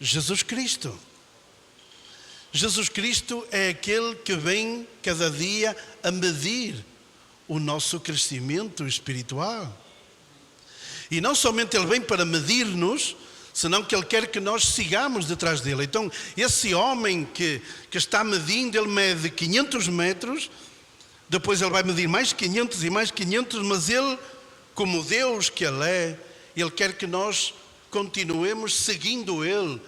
Jesus Cristo. Jesus Cristo é aquele que vem cada dia a medir o nosso crescimento espiritual. E não somente Ele vem para medir-nos, senão que Ele quer que nós sigamos detrás dele. Então, esse homem que está medindo, ele mede 500 metros, depois ele vai medir mais 500 e mais 500, mas ele, como Deus que Ele é, Ele quer que nós continuemos seguindo Ele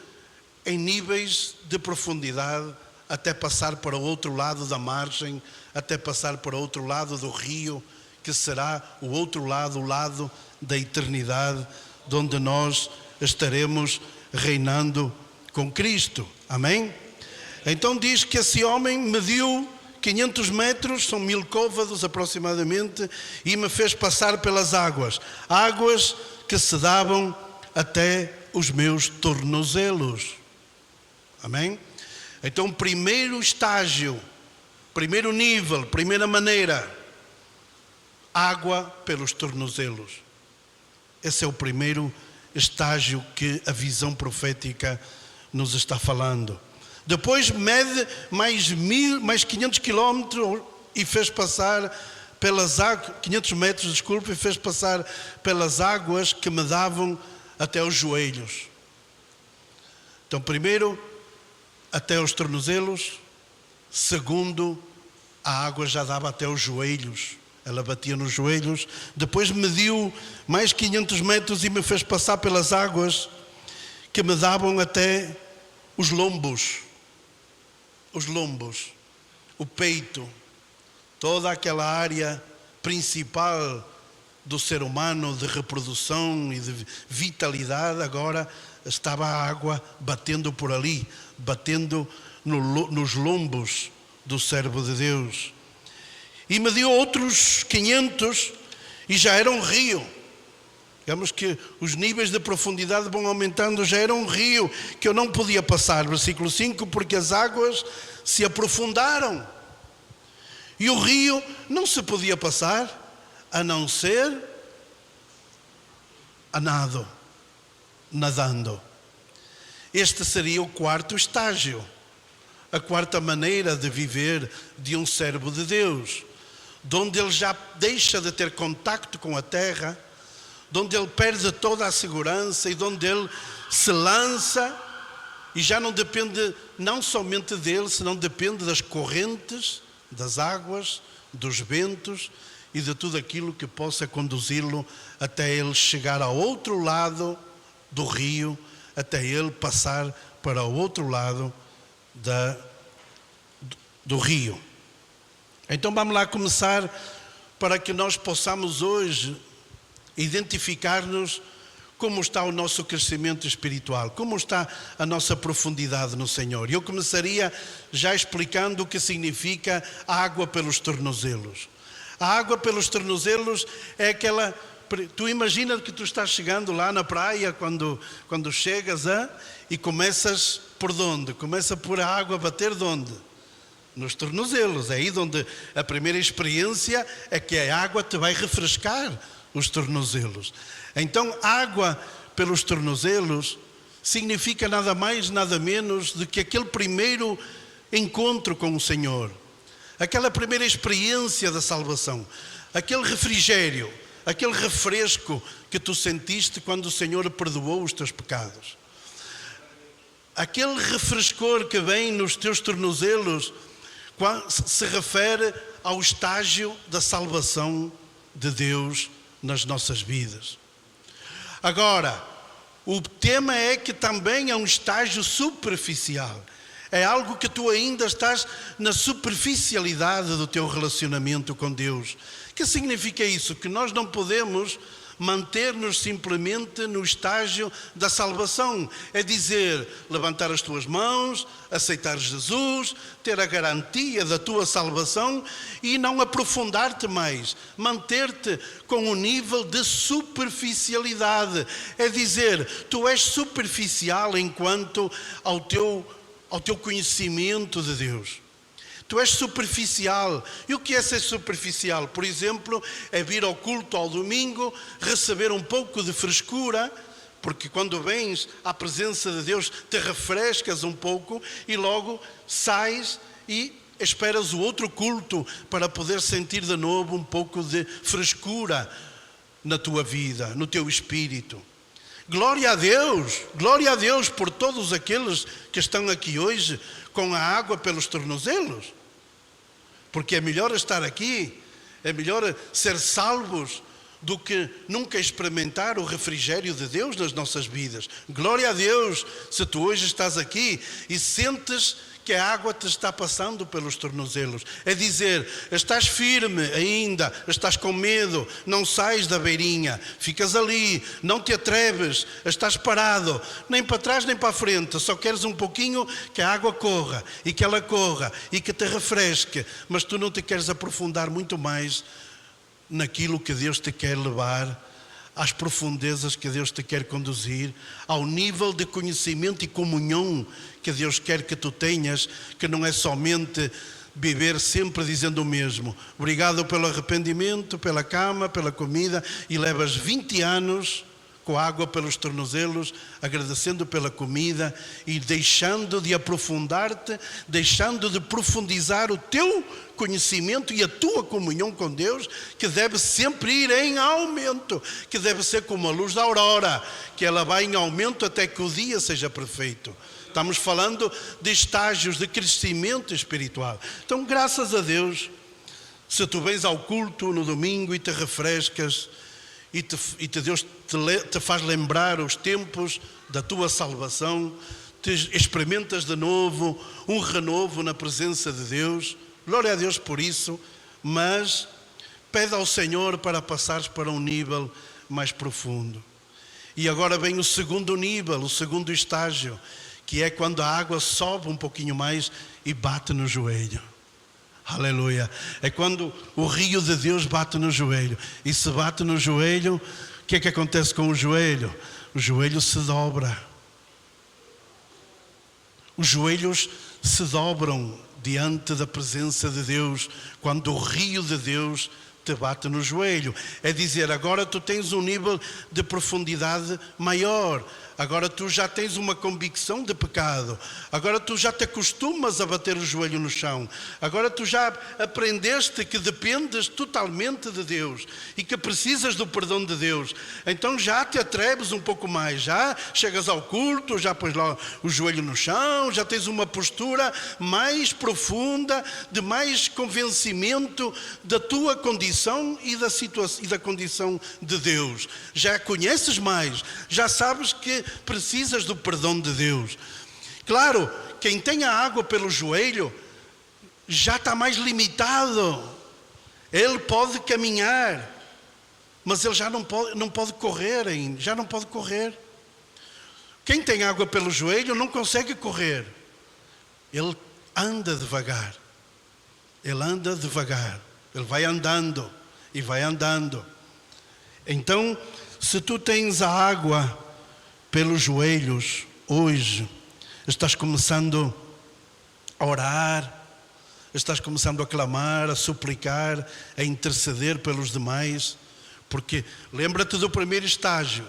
em níveis de profundidade, até passar para o outro lado da margem, até passar para o outro lado do rio, que será o outro lado, o lado da eternidade, onde nós estaremos reinando com Cristo. Amém? Então diz que esse homem mediu 500 metros, são 1000 côvados aproximadamente, e me fez passar pelas águas que se davam até os meus tornozelos. Amém? Então, primeiro estágio, primeiro nível, primeira maneira, água pelos tornozelos. Esse é o primeiro estágio que a visão profética nos está falando. Depois mede mais 500 quilómetros e fez passar pelas águas, 500 metros, desculpe, e fez passar pelas águas que me davam até os joelhos. Então, primeiro, até os tornozelos. Segundo, a água já dava até os joelhos. Ela batia nos joelhos. Depois mediu mais 500 metros e me fez passar pelas águas que me davam até os lombos. Os lombos, o peito, toda aquela área principal do ser humano de reprodução e de vitalidade. Agora estava a água batendo por ali, batendo nos lombos do servo de Deus. E me deu outros 500 e já era um rio. Digamos que os níveis de profundidade vão aumentando, já era um rio que eu não podia passar. Versículo 5, porque as águas se aprofundaram. E o rio não se podia passar, a não ser a nadando. Este seria o quarto estágio, a quarta maneira de viver de um servo de Deus, onde ele já deixa de ter contacto com a terra, onde ele perde toda a segurança e onde ele se lança e já não depende não somente dele, senão depende das correntes, das águas, dos ventos e de tudo aquilo que possa conduzi-lo até ele chegar ao outro lado do rio, até ele passar para o outro lado do rio. Então vamos lá começar para que nós possamos hoje identificar-nos como está o nosso crescimento espiritual, como está a nossa profundidade no Senhor. Eu começaria já explicando o que significa água pelos tornozelos. A água pelos tornozelos é aquela... Tu imagina que tu estás chegando lá na praia, quando chegas e começas por onde? Começa por a água bater de onde? Nos tornozelos. É aí onde a primeira experiência é que a água te vai refrescar os tornozelos. Então, água pelos tornozelos significa nada mais, nada menos do que aquele primeiro encontro com o Senhor, aquela primeira experiência da salvação, aquele refrigério, aquele refresco que tu sentiste quando o Senhor perdoou os teus pecados. Aquele refrescor que vem nos teus tornozelos se refere ao estágio da salvação de Deus nas nossas vidas. Agora, o tema é que também é um estágio superficial. É algo que tu ainda estás na superficialidade do teu relacionamento com Deus. O que significa isso? Que nós não podemos manter-nos simplesmente no estágio da salvação. É dizer, levantar as tuas mãos, aceitar Jesus, ter a garantia da tua salvação e não aprofundar-te mais. Manter-te com um nível de superficialidade. É dizer, tu és superficial enquanto ao teu conhecimento de Deus. Tu és superficial. E o que é ser superficial? Por exemplo, é vir ao culto ao domingo, receber um pouco de frescura, Porque quando vens à presença de Deus, te refrescas um pouco e logo sais e esperas o outro culto para poder sentir de novo um pouco de frescura na tua vida, no teu espírito. Glória a Deus por todos aqueles que estão aqui hoje com a água pelos tornozelos. Porque é melhor estar aqui, é melhor ser salvos do que nunca experimentar o refrigério de Deus nas nossas vidas. Glória a Deus se tu hoje estás aqui e sentes que a água te está passando pelos tornozelos. É dizer, estás firme ainda, estás com medo, não sais da beirinha, ficas ali, não te atreves, estás parado, nem para trás nem para a frente, só queres um pouquinho que a água corra e que ela corra e que te refresque, mas tu não te queres aprofundar muito mais naquilo que Deus te quer levar, às profundezas que Deus te quer conduzir, ao nível de conhecimento e comunhão que Deus quer que tu tenhas, que não é somente viver sempre dizendo o mesmo. Obrigado pelo arrependimento, pela cama, pela comida, e levas 20 anos com água pelos tornozelos, agradecendo pela comida e deixando de aprofundar-te, deixando de profundizar o teu conhecimento e a tua comunhão com Deus, que deve sempre ir em aumento, que deve ser como a luz da aurora, que ela vai em aumento até que o dia seja perfeito. Estamos falando de estágios de crescimento espiritual. Então, graças a Deus, se tu vens ao culto no domingo e te refrescas, e Deus te faz lembrar os tempos da tua salvação, te experimentas de novo um renovo na presença de Deus. Glória a Deus por isso, mas pede ao Senhor para passares para um nível mais profundo. E agora vem o segundo nível, o segundo estágio, que é quando a água sobe um pouquinho mais e bate no joelho. Aleluia. É quando o rio de Deus bate no joelho. E se bate no joelho, o que é que acontece com o joelho? O joelho se dobra. Os joelhos se dobram diante da presença de Deus, quando o rio de Deus te bate no joelho. É dizer, agora tu tens um nível de profundidade maior. Agora tu já tens uma convicção de pecado. Agora tu já te acostumas a bater o joelho no chão. Agora tu já aprendeste que dependes totalmente de Deus e que precisas do perdão de Deus. Então já te atreves um pouco mais. Já chegas ao culto, já pões lá o joelho no chão, já tens uma postura mais profunda, de mais convencimento da tua condição e da situação e da condição de Deus. Já conheces mais, já sabes que precisas do perdão de Deus. Claro, quem tem a água pelo joelho já está mais limitado. Ele pode caminhar, mas ele já não pode correr ainda, já não pode correr. Quem tem água pelo joelho não consegue correr. Ele anda devagar. Ele anda devagar. Ele vai andando e vai andando. Então, se tu tens a água pelos joelhos, hoje, estás começando a orar, estás começando a clamar, a suplicar, a interceder pelos demais, porque lembra-te do primeiro estágio.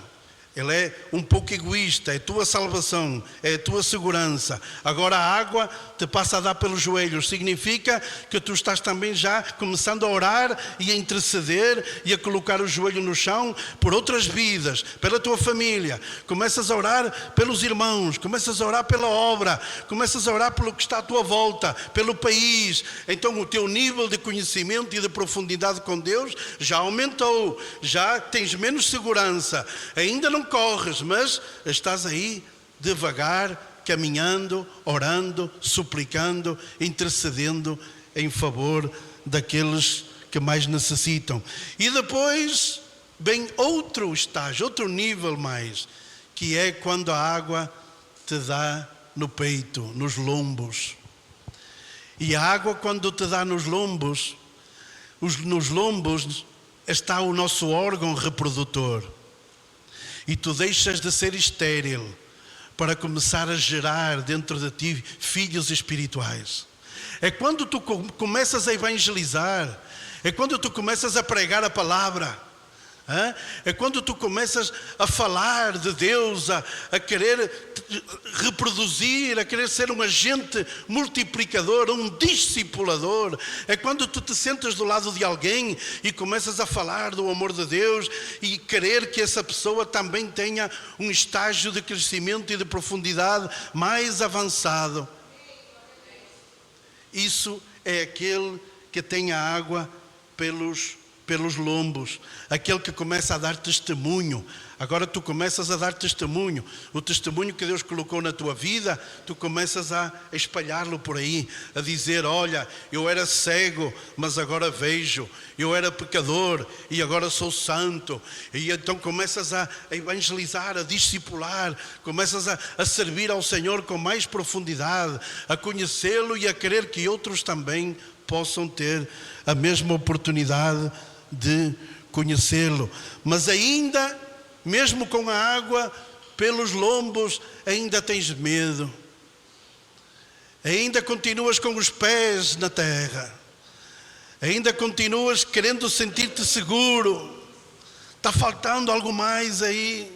Ele é um pouco egoísta, é a tua salvação, é a tua segurança. Agora a água te passa a dar pelos joelhos. Significa que tu estás também já começando a orar e a interceder e a colocar o joelho no chão por outras vidas, pela tua família. Começas a orar pelos irmãos, começas a orar pela obra, começas a orar pelo que está à tua volta, pelo país. Então o teu nível de conhecimento e de profundidade com Deus já aumentou, já tens menos segurança. Ainda não corres, mas estás aí devagar, caminhando, orando, suplicando, intercedendo em favor daqueles que mais necessitam. E depois vem outro estágio, outro nível mais, que é quando a água te dá no peito, nos lombos. E a água, quando te dá nos lombos está o nosso órgão reprodutor. E tu deixas de ser estéril para começar a gerar dentro de ti filhos espirituais. É quando tu começas a evangelizar, é quando tu começas a pregar a palavra. É quando tu começas a falar de Deus, a querer reproduzir, a querer ser um agente multiplicador, um discipulador. É quando tu te sentas do lado de alguém e começas a falar do amor de Deus e querer que essa pessoa também tenha um estágio de crescimento e de profundidade mais avançado. Isso é aquele que tem a água pelos lombos, aquele que começa a dar testemunho. Agora tu começas a dar testemunho, o testemunho que Deus colocou na tua vida, tu começas a espalhá-lo por aí, a dizer: olha, eu era cego, mas agora vejo, eu era pecador e agora sou santo. E então começas a evangelizar, a discipular, começas a servir ao Senhor com mais profundidade, a conhecê-lo e a querer que outros também possam ter a mesma oportunidade de conhecê-lo. Mas ainda, mesmo com a água pelos lombos, ainda tens medo. Ainda continuas com os pés na terra. Ainda continuas querendo sentir-te seguro. Está faltando algo mais aí.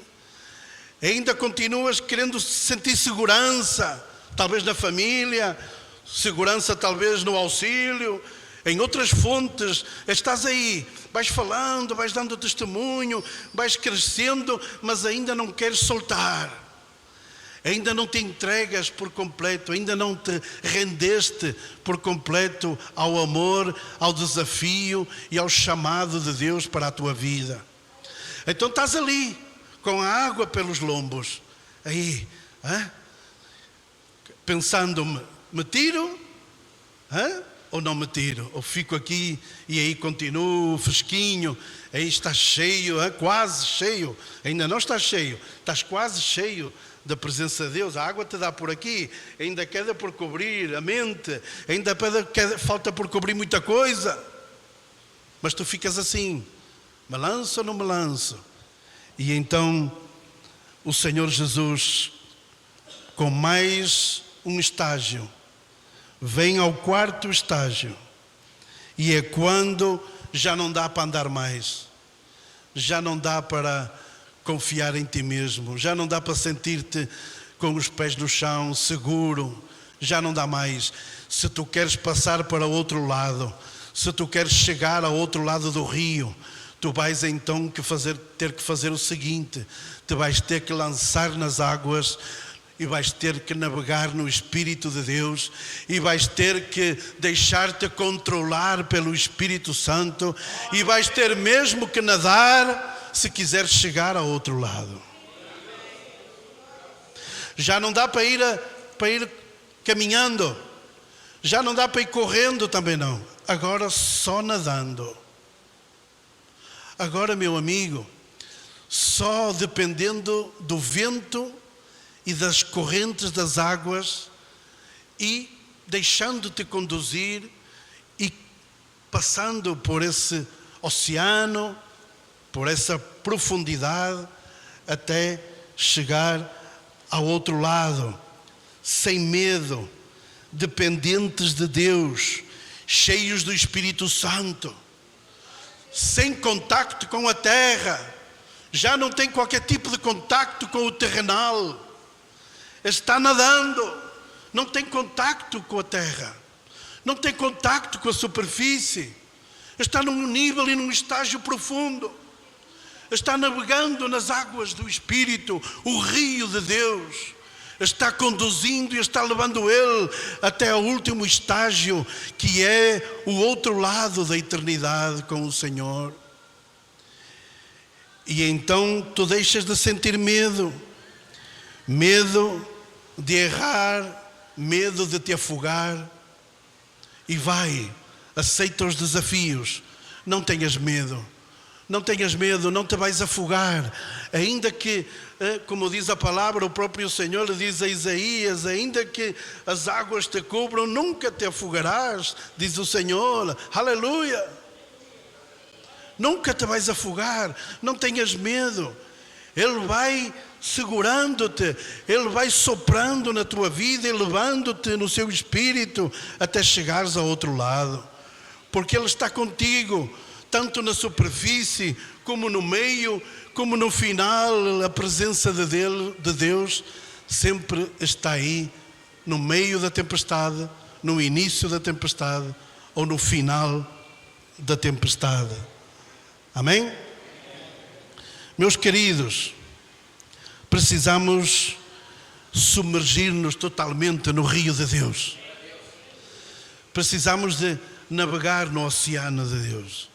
Ainda continuas querendo sentir segurança, talvez na família, segurança talvez no auxílio, em outras fontes. Estás aí, vais falando, vais dando testemunho, vais crescendo, mas ainda não queres soltar. Ainda não te entregas por completo, ainda não te rendeste por completo ao amor, ao desafio e ao chamado de Deus para a tua vida. Então estás ali, com a água pelos lombos, aí, pensando: me tiro? Ou não me tiro? Ou fico aqui e aí continuo fresquinho? Aí estás cheio, quase cheio. Ainda não estás cheio, estás quase cheio da presença de Deus. A água te dá por aqui, ainda queda por cobrir a mente, ainda falta por cobrir muita coisa. Mas tu ficas assim: me lanço ou não me lanço? E então o Senhor Jesus, com mais um estágio, vem ao quarto estágio, e é quando já não dá para andar mais, já não dá para confiar em ti mesmo, já não dá para sentir-te com os pés no chão, seguro, já não dá mais. Se tu queres passar para o outro lado, se tu queres chegar ao outro lado do rio, tu vais então ter que fazer o seguinte: te vais ter que lançar nas águas, e vais ter que navegar no Espírito de Deus, e vais ter que deixar-te controlar pelo Espírito Santo, e vais ter mesmo que nadar se quiseres chegar ao outro lado. Já não dá para ir caminhando, já não dá para ir correndo também não, agora só nadando. Agora, meu amigo, só dependendo do vento e das correntes das águas, e deixando-te conduzir e passando por esse oceano, por essa profundidade, até chegar ao outro lado, sem medo, dependentes de Deus, cheios do Espírito Santo, sem contacto com a terra, já não tem qualquer tipo de contacto com o terrenal. Está nadando, não tem contacto com a terra, não tem contacto com a superfície, está num nível e num estágio profundo, está navegando nas águas do Espírito. O rio de Deus está conduzindo e está levando ele até ao último estágio, que é o outro lado da eternidade com o Senhor. E então tu deixas de sentir medo de errar, medo de te afogar, e aceita os desafios. Não tenhas medo, não tenhas medo, não te vais afogar, ainda que, como diz a palavra, o próprio Senhor diz a Isaías: ainda que as águas te cubram, nunca te afogarás, diz o Senhor. Aleluia! Nunca te vais afogar, não tenhas medo. Ele vai segurando-te, Ele vai soprando na tua vida e levando-te no seu espírito até chegares ao outro lado, porque Ele está contigo, tanto na superfície como no meio, como no final. A presença de Deus sempre está aí, no meio da tempestade, no início da tempestade ou no final da tempestade. Amém? Meus queridos, precisamos submergir-nos totalmente no rio de Deus. Precisamos de navegar no oceano de Deus.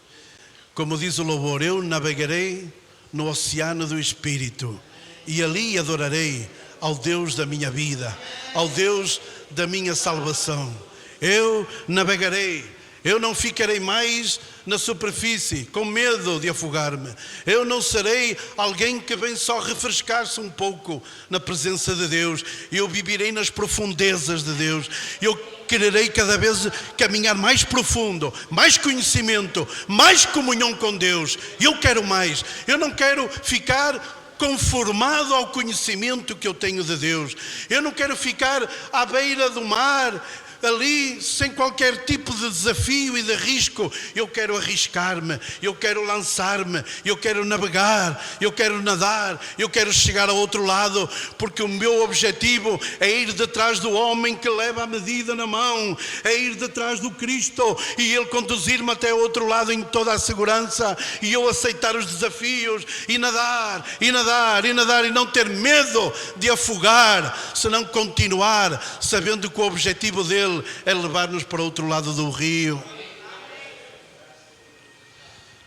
Como diz o louvor, eu navegarei no oceano do Espírito e ali adorarei ao Deus da minha vida, ao Deus da minha salvação. Eu navegarei. Eu não ficarei mais na superfície com medo de afogar-me. Eu não serei alguém que vem só refrescar-se um pouco na presença de Deus. Eu viverei nas profundezas de Deus. Eu quererei cada vez caminhar mais profundo, mais conhecimento, mais comunhão com Deus. Eu quero mais. Eu não quero ficar conformado ao conhecimento que eu tenho de Deus. Eu não quero ficar à beira do mar, ali sem qualquer tipo de desafio e de risco. Eu quero arriscar-me, eu quero lançar-me, eu quero navegar, eu quero nadar, eu quero chegar ao outro lado, porque o meu objetivo é ir detrás do homem que leva a medida na mão, é ir detrás do Cristo e Ele conduzir-me até o outro lado em toda a segurança, e eu aceitar os desafios e nadar, e nadar, e nadar, e não ter medo de afogar, senão continuar sabendo que o objetivo dele é levar-nos para o outro lado do rio.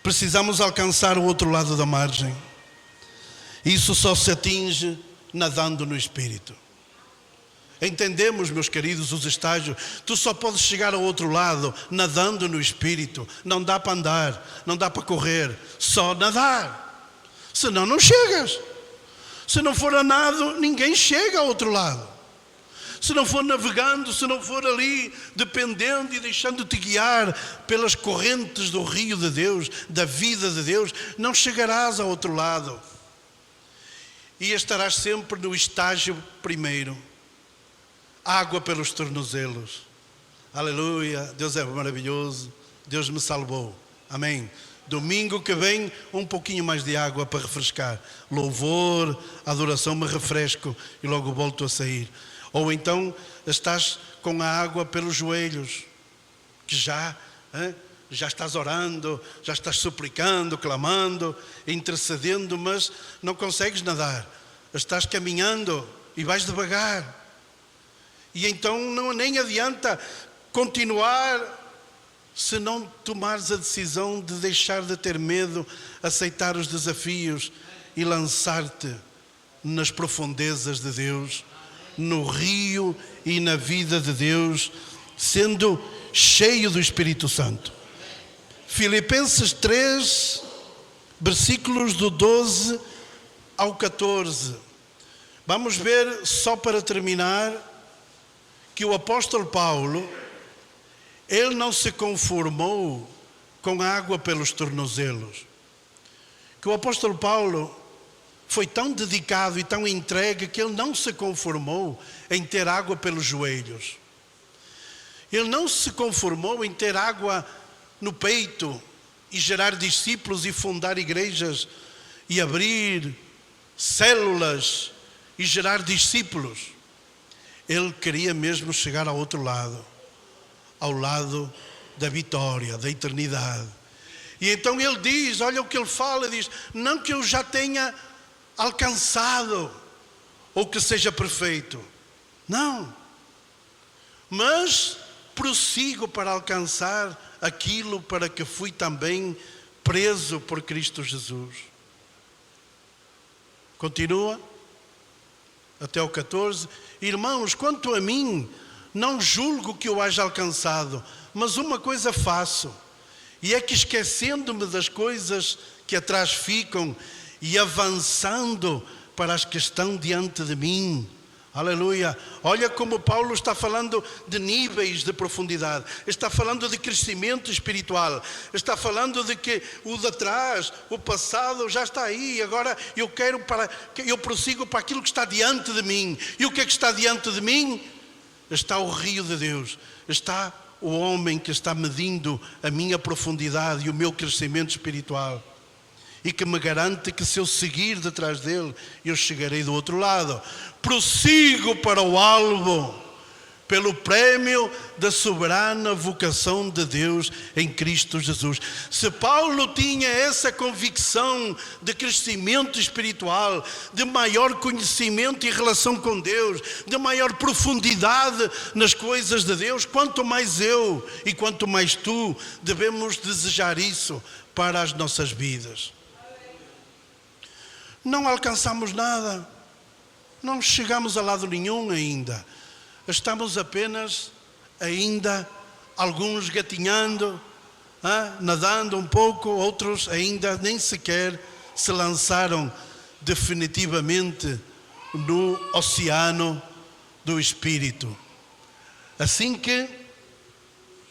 Precisamos alcançar o outro lado da margem. Isso só se atinge nadando no Espírito. Entendemos, meus queridos, os estágios. Tu só podes chegar ao outro lado nadando no Espírito. Não dá para andar, não dá para correr, só nadar. Senão não chegas. Se não for a nado, ninguém chega ao outro lado. Se não for navegando, se não for ali dependendo e deixando-te guiar pelas correntes do rio de Deus, da vida de Deus, não chegarás ao outro lado. E estarás sempre no estágio primeiro. Água pelos tornozelos. Aleluia, Deus é maravilhoso, Deus me salvou. Amém. Domingo que vem, um pouquinho mais de água para refrescar. Louvor, adoração, me refresco e logo volto a sair. Ou então estás com a água pelos joelhos, que já estás orando, já estás suplicando, clamando, intercedendo, mas não consegues nadar. Estás caminhando e vais devagar. E então nem adianta continuar se não tomares a decisão de deixar de ter medo, aceitar os desafios e lançar-te nas profundezas de Deus, no rio e na vida de Deus, sendo cheio do Espírito Santo. Filipenses 3, versículos do 12 ao 14. Vamos ver, só para terminar, que o apóstolo Paulo, ele não se conformou com a água pelos tornozelos. Que o apóstolo Paulo foi tão dedicado e tão entregue que ele não se conformou em ter água pelos joelhos. Ele não se conformou em ter água no peito e gerar discípulos e fundar igrejas e abrir células e gerar discípulos. Ele queria mesmo chegar ao outro lado, ao lado da vitória, da eternidade. E então ele diz, olha o que ele fala, diz, não que eu já tenha alcançado ou que seja perfeito, não, mas prossigo para alcançar aquilo para que fui também preso por Cristo Jesus. Continua até o 14. Irmãos, quanto a mim, não julgo que eu haja alcançado, mas uma coisa faço, e é que esquecendo-me das coisas que atrás ficam e avançando para as que estão diante de mim. Aleluia. Olha como Paulo está falando de níveis de profundidade. Está falando de crescimento espiritual. Está falando de que o de trás, o passado já está aí. Agora eu prossigo para aquilo que está diante de mim. E o que é que está diante de mim? Está o rio de Deus. Está o homem que está medindo a minha profundidade e o meu crescimento espiritual. e que me garante que se eu seguir detrás dele, eu chegarei do outro lado. Prossigo para o alvo, pelo prémio da soberana vocação de Deus em Cristo Jesus. Se Paulo tinha essa convicção de crescimento espiritual, de maior conhecimento e relação com Deus, de maior profundidade nas coisas de Deus, quanto mais eu e quanto mais tu devemos desejar isso para as nossas vidas. Não alcançamos nada, não chegamos a lado nenhum ainda. Estamos apenas ainda, alguns gatinhando, nadando um pouco, outros ainda nem sequer se lançaram definitivamente no oceano do Espírito. Assim que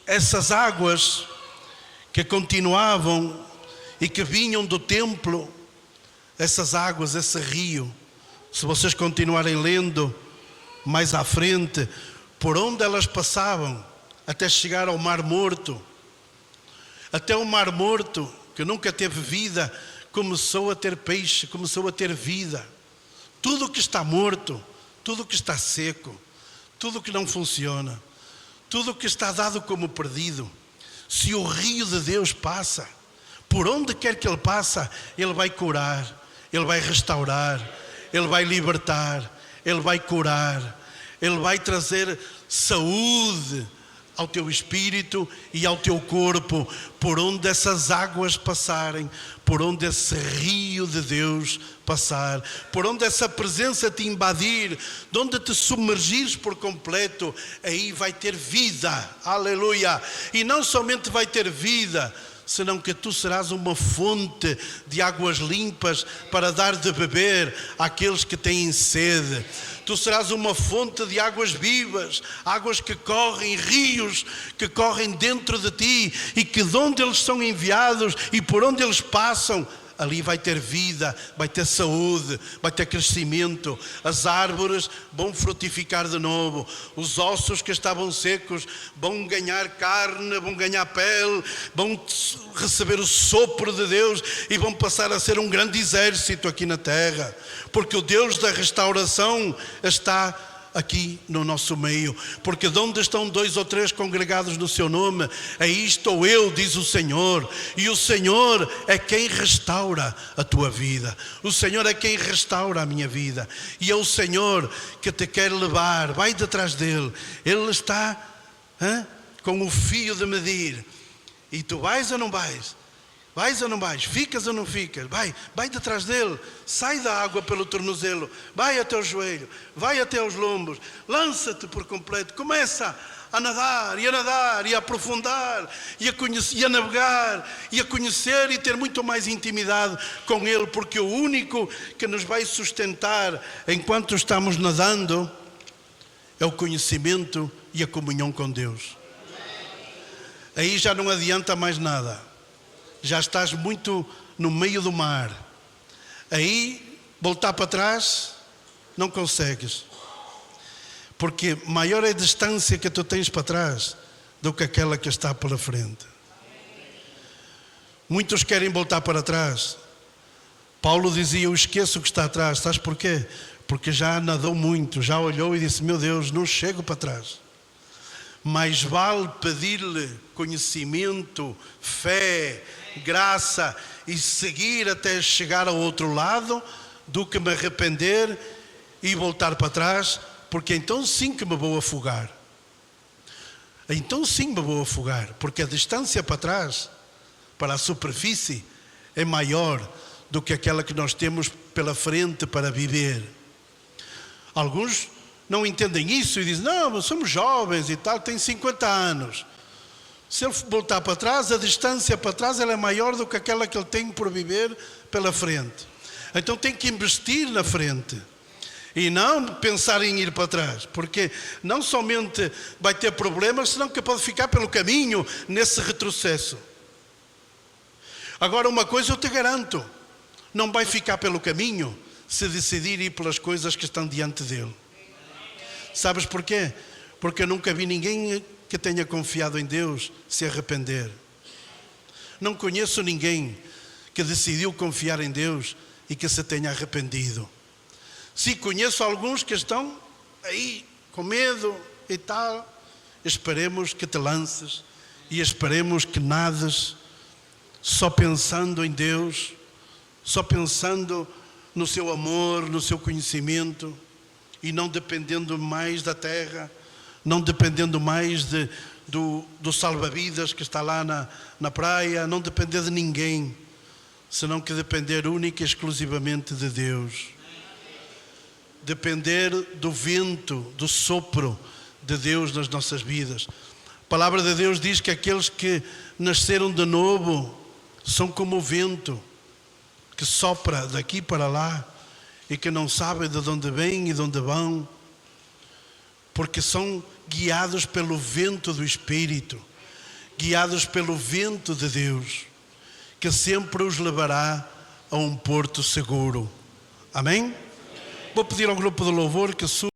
essas águas que continuavam e que vinham do templo, essas águas, esse rio, se vocês continuarem lendo mais à frente, por onde elas passavam, até chegar ao Mar Morto. Até o Mar Morto, que nunca teve vida, começou a ter peixe, começou a ter vida. Tudo que está morto, tudo que está seco, tudo que não funciona, tudo que está dado como perdido, se o rio de Deus passa, por onde quer que ele passa, ele vai curar, ele vai restaurar, ele vai libertar, ele vai curar, ele vai trazer saúde ao teu espírito e ao teu corpo, por onde essas águas passarem, por onde esse rio de Deus passar, por onde essa presença te invadir, de onde te submergires por completo, aí vai ter vida, aleluia, e não somente vai ter vida, senão que tu serás uma fonte de águas limpas para dar de beber àqueles que têm sede. Tu serás uma fonte de águas vivas, águas que correm, rios que correm dentro de ti e que de onde eles são enviados e por onde eles passam, ali vai ter vida, vai ter saúde, vai ter crescimento. As árvores vão frutificar de novo. Os ossos que estavam secos vão ganhar carne, vão ganhar pele, vão receber o sopro de Deus e vão passar a ser um grande exército aqui na terra. Porque o Deus da restauração está aqui no nosso meio, porque de onde estão 2 ou 3 congregados no seu nome, aí estou eu, diz o Senhor, e o Senhor é quem restaura a tua vida, o Senhor é quem restaura a minha vida, e é o Senhor que te quer levar, vai detrás dele, ele está com o fio de medir, e tu vais ou não vais? Vais ou não vais? Ficas ou não ficas? Vai detrás dele. Sai da água pelo tornozelo. Vai até o joelho. Vai até os lombos. Lança-te por completo. Começa a nadar e a aprofundar e a conhecer, e a navegar e a conhecer e ter muito mais intimidade com ele, porque o único que nos vai sustentar enquanto estamos nadando é o conhecimento e a comunhão com Deus. Aí já não adianta mais nada. Já estás muito no meio do mar. Aí, voltar para trás, não consegues. Porque maior é a distância que tu tens para trás do que aquela que está pela frente. Muitos querem voltar para trás. Paulo dizia, eu esqueço o que está atrás. Sabes porquê? Porque já nadou muito, já olhou e disse, meu Deus, não chego para trás. Mais vale pedir-lhe conhecimento, fé, graça e seguir até chegar ao outro lado do que me arrepender e voltar para trás, porque então sim que me vou afogar. Então sim me vou afogar, porque a distância para trás, para a superfície, é maior do que aquela que nós temos pela frente para viver. Alguns não entendem isso e dizem, não, somos jovens e tal, tenho 50 anos. Se ele voltar para trás, a distância para trás ela é maior do que aquela que ele tem por viver pela frente. Então tem que investir na frente e não pensar em ir para trás, porque não somente vai ter problemas, senão que pode ficar pelo caminho nesse retrocesso. Agora uma coisa eu te garanto, não vai ficar pelo caminho se decidir ir pelas coisas que estão diante dele. Sabes porquê? Porque eu nunca vi ninguém que tenha confiado em Deus se arrepender. Não conheço ninguém que decidiu confiar em Deus e que se tenha arrependido. Sim, conheço alguns que estão aí com medo e tal. Esperemos que te lances e esperemos que nades só pensando em Deus, só pensando no seu amor, no seu conhecimento, e não dependendo mais da terra, não dependendo mais do salva-vidas que está lá na praia, não depender de ninguém, senão que depender única e exclusivamente de Deus. Depender do vento, do sopro de Deus nas nossas vidas. A palavra de Deus diz que aqueles que nasceram de novo são como o vento que sopra daqui para lá e que não sabe de onde vem e de onde vão, porque são guiados pelo vento do Espírito, guiados pelo vento de Deus, que sempre os levará a um porto seguro. Amém? Vou pedir ao grupo de louvor que suba.